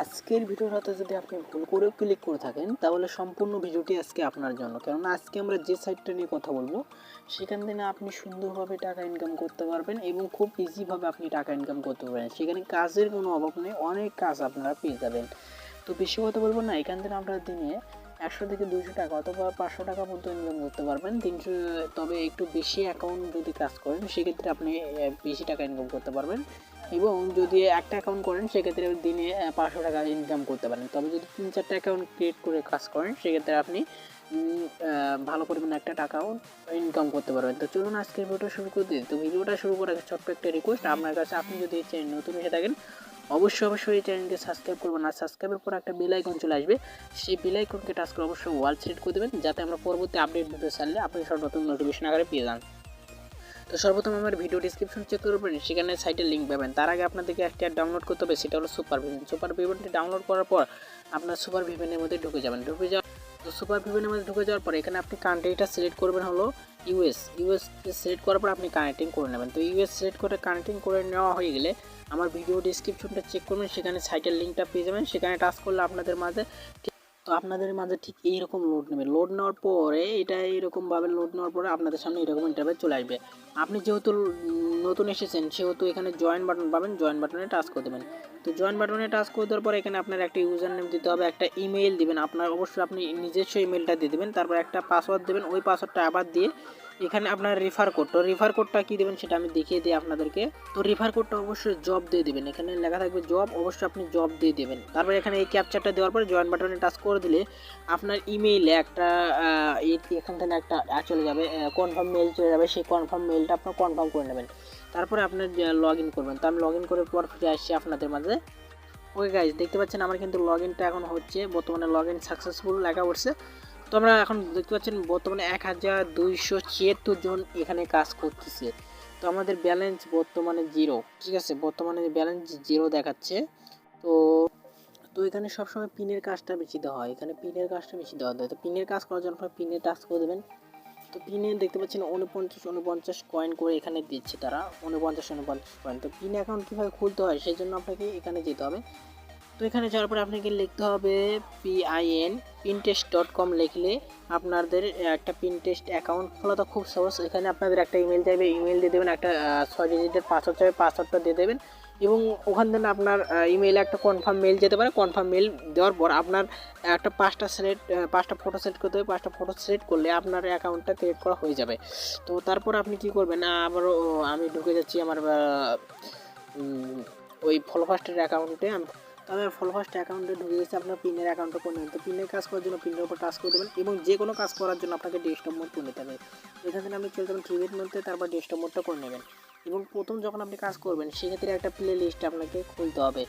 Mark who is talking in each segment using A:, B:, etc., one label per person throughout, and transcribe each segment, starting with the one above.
A: আজকের ভিডিওটাতে যদি আপনি ভুল করেও ক্লিক করে থাকেন তাহলে সম্পূর্ণ ভিডিওটি আজকে আপনার জন্য। কেননা আজকে আমরা যে সাইটটা নিয়ে কথা বলবো সেখান থেকে আপনি সুন্দরভাবে টাকা ইনকাম করতে পারবেন এবং খুব ইজিভাবে আপনি টাকা ইনকাম করতে পারবেন। সেখানে কাজের কোনো অভাব নেই, অনেক কাজ আপনারা পেয়ে যাবেন। তো বেশি কথা বলবো না, এখান থেকে আপনারা দিনে 100 থেকে 200 টাকা অথবা 500 টাকা পর্যন্ত ইনকাম করতে পারবেন। 300, তবে একটু বেশি অ্যাকাউন্ট যদি কাজ করেন সেক্ষেত্রে আপনি বেশি টাকা ইনকাম করতে পারবেন। এবং যদি একটা অ্যাকাউন্ট করেন সেক্ষেত্রে দিনে 500 টাকা ইনকাম করতে পারেন। তবে যদি 3-4টা অ্যাকাউন্ট ক্রিয়েট করে কাজ করেন সেক্ষেত্রে আপনি ভালো পরিমাণে একটা টাকাও ইনকাম করতে পারবেন। তো চলুন আজকের ভিডিওটা শুরু করে দিই। তো ভিডিওটা শুরু করার আগে ছোট্ট একটা রিকোয়েস্ট আপনার কাছে, আপনি যদি এই চ্যানেল নতুন এসে থাকেন অবশ্যই এই চ্যানেলকে সাবস্ক্রাইব করবেন। আর সাবস্ক্রাইবের পর একটা বেল আইকন চলে আসবে, সেই বেল আইকনকে টাচ করে অবশ্যই ওয়াল সিলেক্ট করে দেবেন, যাতে আমরা পরবর্তী আপডেট ভিডিও ছাড়লে আপনি সর্বপ্রথম নোটিফিকেশন আকারে পেয়ে যান। তো সর্বপ্রথম আমার ভিডিও ডিসক্রিপশন চেক করবেন, সেখানে সাইটের লিঙ্ক পাবেন। তার আগে আপনাদেরকে একটা ডাউনলোড করতে হবে, সেটা হলো সুপার ভিভেনটি ডাউনলোড করার পর আপনার সুপার ভিভেনের মধ্যে ঢুকে যাবেন। তো সুপার ভিভেনের মধ্যে ঢুকে যাওয়ার পর এখানে আপনি কান্ট্রিটা সিলেক্ট করবেন হলো ইউএস সিলেক্ট করার পর আপনি কানেক্টিং করে নেবেন। তো ইউএস সিলেক্ট করে কানেক্টিং করে নেওয়া হয়ে গেলে আমার ভিডিও ডিসক্রিপশনটা চেক করবেন, সেখানে সাইটের লিঙ্কটা পেয়ে যাবেন। সেখানে টাচ করলে আপনাদের মাঝে ঠিক এইরকম লোড নেবে। লোড নেওয়ার পরে এটা এইরকমভাবে লোড নেওয়ার পরে আপনাদের সামনে এরকম ইন্টারফেস চলে আসবে। আপনি যেহেতু নতুন এসেছেন সেহেতু এখানে জয়েন বাটন পাবেন, জয়েন বাটনে টাচ করে দেবেন। তো জয়েন বাটনে টাচ করে দেওয়ার পরে এখানে আপনার একটা ইউজার নেম দিতে হবে, একটা ইমেল দিবেন। আপনার অবশ্যই আপনি নিজস্ব ইমেলটা দিয়ে দেবেন, তারপর একটা পাসওয়ার্ড দেবেন। ওই পাসওয়ার্ডটা আবার দিয়ে এখানে আপনার রেফার কোডটা কী দেবেন সেটা আমি দেখিয়ে দিই আপনাদেরকে। তো রেফার কোডটা অবশ্যই জব দিয়ে দেবেন, এখানে লেখা থাকবে জব, অবশ্যই আপনি জব দিয়ে দেবেন। তারপর এখানে এই ক্যাপচারটা দেওয়ার পরে জয়েন বাটনে টাচ করে দিলে আপনার ইমেইলে একটা এখান থেকে একটা চলে যাবে, কনফার্ম মেল চলে যাবে। সেই কনফার্ম মেলটা আপনার কনফার্ম করে নেবেন, তারপরে আপনার লগ ইন করবেন। তো আমি লগ ইন করার পর ফিরে আসছি আপনাদের মাঝে। ওকে গাইজ, দেখতে পাচ্ছেন আমার কিন্তু লগ ইনটা এখন হচ্ছে, বর্তমানে লগ ইন সাকসেসফুল লেখা উঠছে। তো আমরা এখন দেখতে পাচ্ছেন বর্তমানে 1276 জন এখানে কাজ করতেছে। তো আমাদের ব্যালেন্স বর্তমানে 0, ঠিক আছে, বর্তমানে ব্যালেন্স 0 দেখাচ্ছে। তো তো এখানে সবসময় পিনের কাজটা বেশি দেওয়া হয়, এখানে পিনের কাজটা বেশি দেওয়া হয়। তো পিনের কাজ করার জন্য আপনার পিনে টাচ করে দেবেন। তো পিনে দেখতে পাচ্ছেন 49 কয়েন করে এখানে দিচ্ছে তারা, 49 কয়েন। তো পিন অ্যাকাউন্ট কীভাবে খুলতে হয় সেই জন্য আপনাকে এখানে যেতে হবে। তো এখানে যাওয়ার পরে আপনাকে লিখতে হবে pintest.com। লিখলে আপনাদের একটা পিনটেস্ট অ্যাকাউন্ট খোলা তো খুব সহজ। এখানে আপনাদের একটা ইমেল চাইবে, ইমেল দিয়ে দেবেন, একটা 6 ডিজিটের পাসওয়ার্ড চাইবে, পাসওয়ার্ডটা দিয়ে দেবেন। এবং ওখান থেকে আপনার ইমেইলে একটা কনফার্ম মেল যেতে পারে। কনফার্ম মেল দেওয়ার পর আপনার একটা 5টা ফটো সিলেক্ট করতে হবে। 5টা ফটো সিলেক্ট করলে আপনার অ্যাকাউন্টটা ক্রিয়েট করা হয়ে যাবে। তো তারপর আপনি কি করবেন, আবারও আমি ঢুকে যাচ্ছি আমার ওই ফলো ফার্স্টের অ্যাকাউন্টে। তবে ফলো ফার্স্ট অ্যাকাউন্টে ঢুকে গেছে, আপনার পিনের অ্যাকাউন্টটা করে নেবেন। তো পিনের কাজ করার জন্য পিনের উপর টাচ করে দেবেন এবং যে কোনো কাজ করার জন্য আপনাকে ডেস্কটপ মোড করে নিতে হবে। এখান থেকে আপনি চলে যাবেন ট্রিবেট মধ্যে, তারপর ডেস্কটপ মোডটা করে নেবেন। এবং প্রথম যখন আপনি কাজ করবেন সেক্ষেত্রে একটা প্লে লিস্ট আপনাকে খুলতে হবে।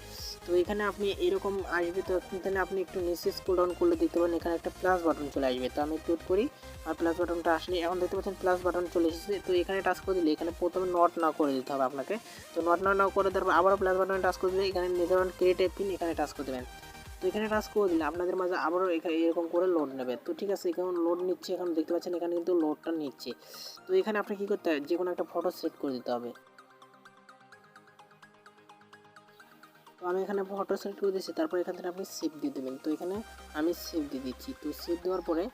A: তো এখানে আপনি এরকম আসবে, তো এখানে আপনি একটু নিচে স্ক্রল ডাউন করলে দেখতে পাবেন এখানে একটা প্লাস বাটন চলে আসবে। তো আমি ক্লিক করি, আর প্লাস বাটনটা আসলে এখন দেখতে পাচ্ছেন প্লাস বাটন চলে এসেছে। তো এখানে টাচ করে দিলে এখানে প্রথমে নট নাও করে দিতে হবে আপনাকে। তো নট নাও করে তারপর আবারও প্লাস বাটনে টাচ করে দিলে এখানে নিজের ক্রিয়েট এ পিন এখানে টাচ করে দেবেন। তো এখানে টাচ করে দিলে আপনাদের মাঝে আবারও এখানে এরকম করে লোড নেবে। তো ঠিক আছে, এখন লোড নিচ্ছে, এখন দেখতে পাচ্ছেন এখানে কিন্তু লোডটা নিচ্ছে। তো এখানে আপনি কী করতে হবে, যে কোনো একটা ফটো সেট করে দিতে হবে। তো আমি এখানে ফটো সেট করে দিচ্ছি, তারপর এখান থেকে আপনি সেভ দিয়ে দেবেন। তো এখানে আমি সেভ দিয়ে দিচ্ছি। তো সেভ দেওয়ার পরে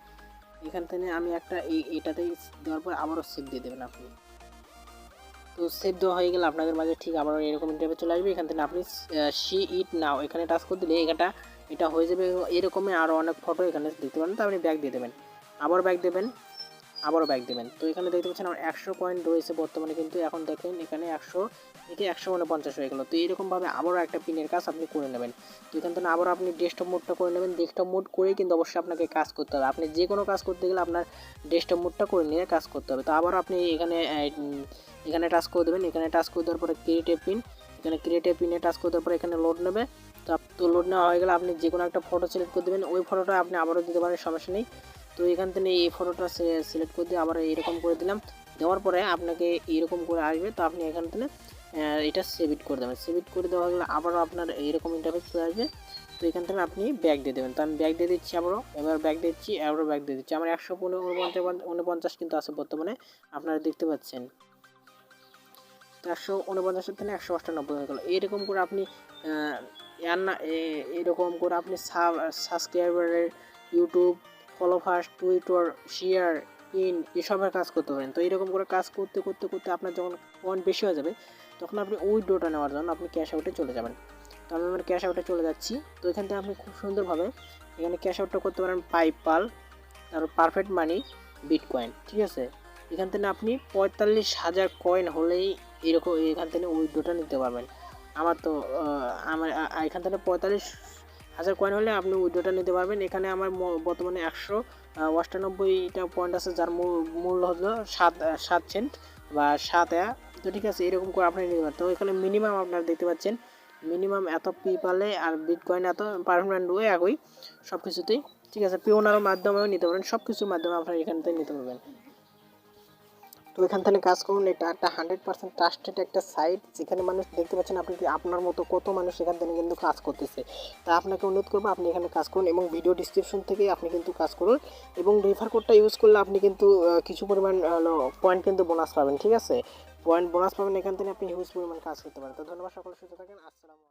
A: এখান থেকে আমি একটা এটাতে দেওয়ার পর আবারও সেভ দিয়ে দেবেন আপনি। তো সেভ দেওয়া হয়ে গেলে আপনাদের মাঝে ঠিক আবার এরকম ইন্টারভিউ চলে আসবে। এখান থেকে আপনি সি ইট নাও এখানে টাচ করে দিলে এটা হয়ে যাবে। এরকমই আরও অনেক ফটো এখানে দেখতে পারেন। তো আপনি ব্যাক দিয়ে দেবেন, আবারও ব্যাক দেবেন, আবারও ব্যাক দেবেন। তো এখানে দেখতে পাচ্ছেন আমার 100 কয়েন রয়েছে বর্তমানে, কিন্তু এখন দেখেন এখানে 100 থেকে 149 হয়ে গেল। তো এইরকমভাবে আবারও একটা পিনের কাজ আপনি করে নেবেন। তো এখান থেকে আবারও আপনি ডেস্কটপ মোডটা করে নেবেন। ডেস্কটপ মোড করেই কিন্তু অবশ্যই আপনাকে কাজ করতে হবে। আপনি যে কোনো কাজ করতে গেলে আপনার ডেস্কটপ মোডটা করে নিয়ে কাজ করতে হবে। তো আবারও আপনি এখানে টাচ করে দেবেন। এখানে টাচ করে দেওয়ার পরে ক্রিয়েট এ পিন, এখানে ক্রিয়েট এ পিনে টাচ করে দেওয়ার পরে এখানে লোড নেবে। তো লোড নেওয়া হয়ে গেলে আপনি যে কোনো একটা ফটো সিলেক্ট করে দেবেন। ওই ফটোটা আপনি আবারও দিতে পারেন, সমস্যা নেই। তো এখান থেকে এই ফটোটা সিলেক্ট করে দিয়ে আবার এরকম করে দিলাম। দেওয়ার পরে আপনাকে এরকম করে আসবে। তো আপনি এখান থেকে এটা সেভ করে দেবেন। সেভ করে দেওয়া গেলে আবারও আপনার এইরকম ইন্টারফেস চলে আসবে। তো এখান থেকে আপনি ব্যাক দিয়ে দেবেন। তো আমি ব্যাক দিয়ে দিচ্ছি, আবারও এবার ব্যাক দিচ্ছি, আবারও ব্যাক দিয়ে দিচ্ছি। আমার 149 কিন্তু আছে বর্তমানে, আপনারা দেখতে পাচ্ছেন। তো 149 থেকে 198 হয়ে গেল। এইরকম করে আপনি এরকম করে আপনি সাবস্ক্রাইবারের, ইউটিউব ফলোয়ার্স, টুইটার, শেয়ার, ইন এসবের কাজ করতে পারেন। তো এরকম করে কাজ করতে করতে করতে আপনার যখন পয়েন্ট বেশি হয়ে যাবে তখন আপনি উইথড্রটা নেওয়ার জন্য আপনি ক্যাশ আউটে চলে যাবেন। তো আমি আমার ক্যাশ আউটে চলে যাচ্ছি। তো এখান থেকে আপনি খুব সুন্দরভাবে এখানে ক্যাশ আউটটা করতে পারেন পাইপাল, তারপর পারফেক্ট মানি, বিটকয়েন, ঠিক আছে। এখান থেকে আপনি 45,000 কয়েন হলেই এরকম এখান থেকে উইথড্রটা নিতে পারবেন। আমার তো আমার এখান থেকে 45,000 কয়েন হলে আপনি উইথড্রটা নিতে পারবেন। এখানে আমার বর্তমানে 198টা পয়েন্ট আছে, যার মূল্য হলো 7 সেন্ট বা 7 আয়া। তো ঠিক আছে, এরকম করে আপনি নিতে পারেন। তো এখানে মিনিমাম আপনারা দেখতে পাচ্ছেন মিনিমাম এত পেপালে আর বিটকয়েন এত, পারমানেন্ট ওয়ে একই সব কিছুতেই, ঠিক আছে। পিওনার মাধ্যমেও নিতে পারেন, সব কিছুর মাধ্যমে আপনারা এখান থেকে নিতে পারবেন। তো এখান থেকে কাজ করুন। এটা একটা 100% ট্রাস্টেড একটা সাইট, যেখানে মানুষ দেখতে পাচ্ছেন আপনি আপনার মতো কত মানুষ এখান থেকে কিন্তু কাজ করতেছে। তা আপনাকে অনুরোধ করবো আপনি এখানে কাজ করুন এবং ভিডিও ডিসক্রিপশন থেকে আপনি কিন্তু কাজ করুন এবং রেফার কোডটা ইউজ করলে আপনি কিন্তু কিছু পরিমাণ পয়েন্ট কিন্তু বোনাস পাবেন, ঠিক আছে। পয়েন্ট বোনাস পাবেন, এখান থেকে আপনি হিউজ পরিমাণ কাজ করতে পারেন। তো ধন্যবাদ, সকলে সুস্থ থাকেন। আসসালামু আলাইকুম।